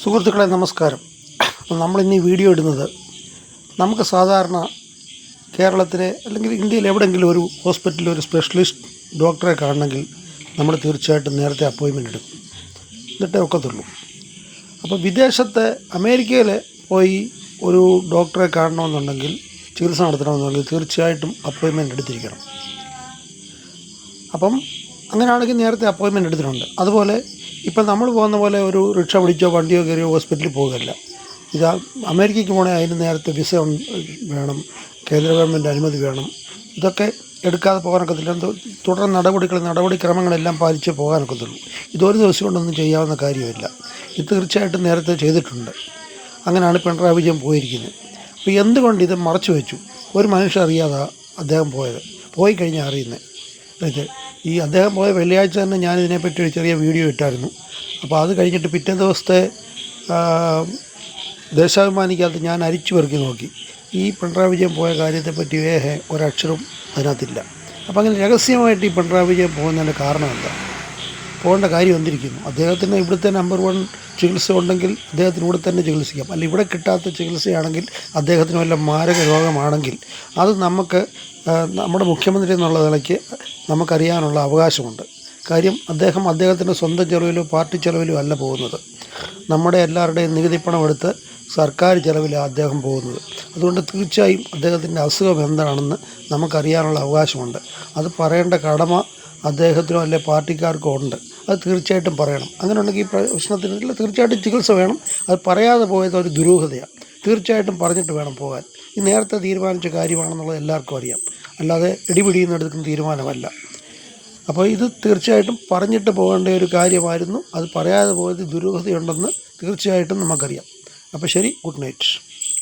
സുഹൃത്തുക്കളെ നമസ്കാരം. നമ്മളിന്ന് ഈ വീഡിയോ ഇടുന്നത് നമുക്ക് സാധാരണ കേരളത്തിലെ അല്ലെങ്കിൽ ഇന്ത്യയിൽ എവിടെയെങ്കിലും ഒരു ഹോസ്പിറ്റലിൽ ഒരു സ്പെഷ്യലിസ്റ്റ് ഡോക്ടറെ കാണണമെങ്കിൽ നമ്മൾ തീർച്ചയായിട്ടും നേരത്തെ അപ്പോയിൻമെൻ്റ് എടുക്കും, എന്നിട്ടേ ഒക്കത്തുള്ളൂ. അപ്പോൾ വിദേശത്തെ അമേരിക്കയിൽ പോയി ഒരു ഡോക്ടറെ കാണണമെന്നുണ്ടെങ്കിൽ, ചികിത്സ നടത്തണമെന്നുണ്ടെങ്കിൽ തീർച്ചയായിട്ടും അപ്പോയിൻമെൻ്റ് എടുത്തിരിക്കണം. അപ്പം അങ്ങനെയാണെങ്കിൽ നേരത്തെ അപ്പോയിൻമെൻ്റ് എടുത്തിട്ടുണ്ട്. അതുപോലെ ഇപ്പം നമ്മൾ പോകുന്ന പോലെ ഒരു റിക്ഷ പിടിച്ചോ വണ്ടിയോ കയറിയോ ഹോസ്പിറ്റലിൽ പോകുകയല്ല. ഇത് അമേരിക്കയ്ക്ക് പോകണമെങ്കിൽ അതിന് നേരത്തെ വിസ വേണം, കേന്ദ്ര ഗവൺമെൻറ് അനുമതി വേണം. ഇതൊക്കെ എടുക്കാതെ പോകാനൊക്കത്തില്ല. തുടർ നടപടിക്രമങ്ങളെല്ലാം പാലിച്ചേ പോകാനൊക്കത്തുള്ളൂ. ഇതൊരു ദിവസം കൊണ്ടൊന്നും ചെയ്യാവുന്ന കാര്യമില്ല. ഇത് തീർച്ചയായിട്ടും നേരത്തെ ചെയ്തിട്ടുണ്ട്. അങ്ങനെയാണ് പിണറായി വിജയൻ പോയിരിക്കുന്നത്. അപ്പോൾ എന്തുകൊണ്ട് ഇത് മറച്ചു വെച്ചു? ഒരു മനുഷ്യൻ അറിയാതെ അദ്ദേഹം പോയി കഴിഞ്ഞാൽ അറിയുന്നത്. ഈ അദ്ദേഹം പോയ വെള്ളിയാഴ്ച തന്നെ ഞാനിതിനെപ്പറ്റി ഒരു ചെറിയ വീഡിയോ ഇട്ടായിരുന്നു. അപ്പോൾ അത് കഴിഞ്ഞിട്ട് പിറ്റേ ദിവസത്തെ ദേശാഭിമാനിക്കകത്ത് ഞാൻ അരിച്ചു പെറുക്കി നോക്കി. ഈ പിണറായി വിജയൻ പോയ കാര്യത്തെപ്പറ്റി ഒരക്ഷരം അതിനകത്തില്ല. അപ്പോൾ അങ്ങനെ രഹസ്യമായിട്ട് ഈ പിണറായി വിജയൻ പോകുന്നതിൻ്റെ കാരണം എന്താ? പോകേണ്ട കാര്യം എന്തിരിക്കുന്നു? അദ്ദേഹത്തിന് ഇവിടുത്തെ നമ്പർ 1 ചികിത്സ ഉണ്ടെങ്കിൽ അദ്ദേഹത്തിന് ഇവിടെ തന്നെ ചികിത്സിക്കാം. അല്ല, ഇവിടെ കിട്ടാത്ത ചികിത്സയാണെങ്കിൽ, അദ്ദേഹത്തിന് വല്ല മാരക രോഗമാണെങ്കിൽ അത് നമുക്ക് നമ്മുടെ മുഖ്യമന്ത്രി എന്നുള്ള നിലയ്ക്ക് നമുക്കറിയാനുള്ള അവകാശമുണ്ട്. കാര്യം അദ്ദേഹത്തിൻ്റെ സ്വന്തം ചെലവിലോ പാർട്ടി ചെലവിലോ അല്ല പോകുന്നത്. നമ്മുടെ എല്ലാവരുടെയും നികുതിപ്പണം എടുത്ത് സർക്കാർ ചെലവിലാണ് അദ്ദേഹം പോകുന്നത്. അതുകൊണ്ട് തീർച്ചയായും അദ്ദേഹത്തിൻ്റെ അസുഖം എന്താണെന്ന് നമുക്കറിയാനുള്ള അവകാശമുണ്ട്. അത് പറയേണ്ട കടമ അദ്ദേഹത്തിനോ അല്ലെ പാർട്ടിക്കാർക്കോ ഉണ്ട്. അത് തീർച്ചയായിട്ടും പറയണം. അങ്ങനെ ഉണ്ടെങ്കിൽ ഈ പ്രശ്നത്തിന് തീർച്ചയായിട്ടും ചികിത്സ വേണം. അത് പറയാതെ പോയത് ഒരു ദുരൂഹതയാണ്. തീർച്ചയായിട്ടും പറഞ്ഞിട്ട് വേണം പോകാൻ. ഈ നേരത്തെ തീരുമാനിച്ച കാര്യമാണെന്നുള്ളത് എല്ലാവർക്കും അറിയാം. അല്ലാതെ ഇടിപിടിയെന്ന് എടുക്കുന്ന തീരുമാനമല്ല. അപ്പോൾ ഇത് തീർച്ചയായിട്ടും പറഞ്ഞിട്ട് പോകേണ്ട ഒരു കാര്യമായിരുന്നു. അത് പറയാതെ പോയത് ദുരൂഹതയുണ്ടെന്ന് തീർച്ചയായിട്ടും നമുക്കറിയാം. അപ്പോൾ ശരി, ഗുഡ് നൈറ്റ്.